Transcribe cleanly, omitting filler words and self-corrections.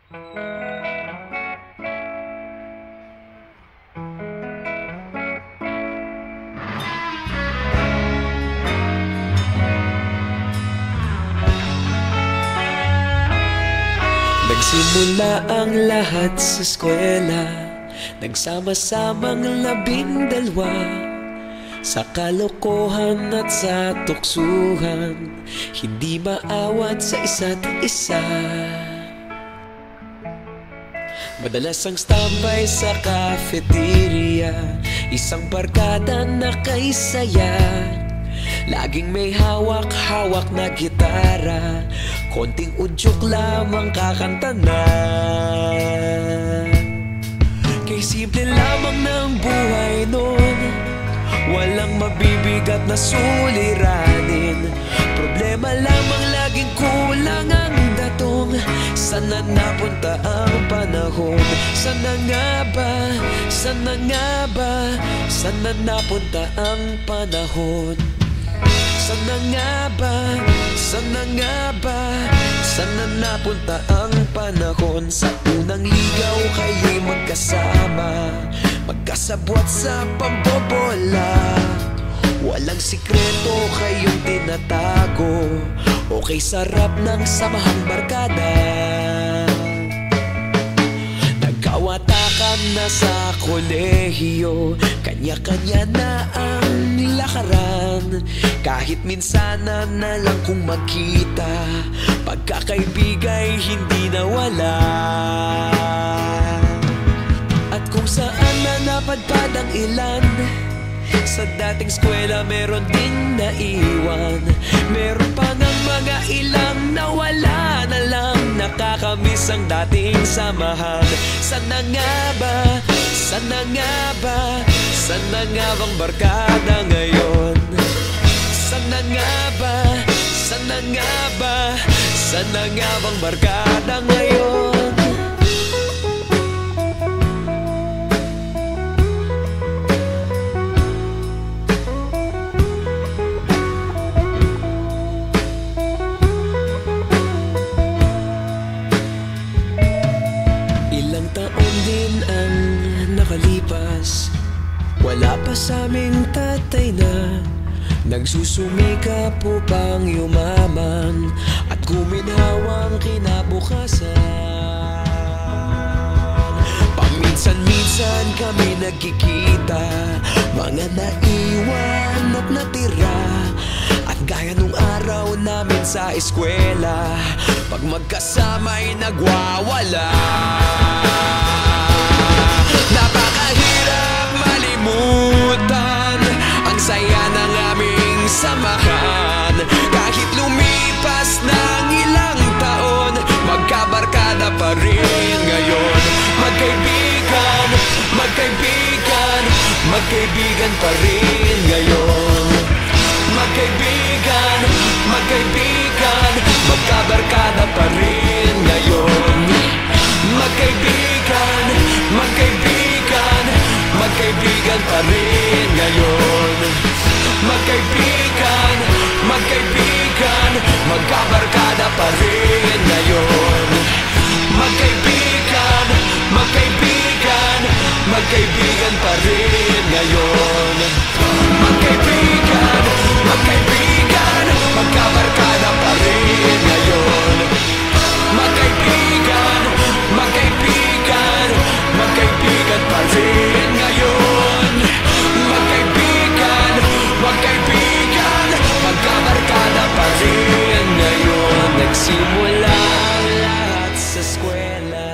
Nagsimula ang lahat sa eskwela, nagsama-samang 12 sa kalokohan at sa tuksuhan, hindi maawat sa isa't isa. Madalas ang standby sa cafeteria, isang barkada na kay saya. Laging may hawak-hawak na gitara, konting udyok lamang kakanta na. Kay simple lamang ng buhay nun, walang mabibigat na suliranin. Problema lamang laging kulang ang datong. Sana napunta ang panahon? Sana nga ba? Sana nga ba? Sana napunta ang panahon? Sana nga ba? Sana nga ba? Sana napunta ang panahon? Sa unang ligaw kayo'y magkasama, magkasabwat sa pambobola. Walang sikreto kayong tinatago, okay sarap ng samahang barkada. Nagkawatakan na sa kolehiyo, kanya-kanya na ang lakaran. Kahit minsan na lang kung magkita, pagkakaibigay hindi nawala. At kung saan na napadpad ang ilan, sa dating eskwela meron ding naiwan. Meron pa ng mga ilang nawala na lang, nakakamiss ang dating samahan. Sana nga ba? Sana nga ba? Sana nga bang barkada ngayon? Sana nga ba? Sana nga ba? Sana nga bang barkada ngayon? Ilang taon din ang nakalipas, wala pa sa aming tatay na nagsusumikap upang yumaman at guminhawang kinabukasan. Paminsan-minsan kami nagkikita, mga naiwan at natira. At gaya nung araw namin sa eskwela, pag magkasama'y nagwawala. Napakahirap malimutan ang saya ng aming samahan. Kahit lumipas ng ilang taon, magkabarkada pa rin ngayon. Magkaibigan, magkaibigan, magkaibigan pa rin ngayon. Magkaibigan, magkaibigan, magkabarkada pa rin ngayon. Magkaibigan, magkaibigan, magkaibigan pa rin ngayon. Magkaibigan, magkaibigan, magkabarkada pa rin ngayon. Magkaibigan, magkaibigan, magkaibigan pa rin ngayon. Magkaibigan, magkaibigan, magkabarkada pa rin ngayon. Magkaibigan, magkaibigan, magkaibigan pa rin ngayon. Magkaibigan, magkaibigan, magkabarkada pa rin ngayon. Nagsimula ang lahat sa eskwela,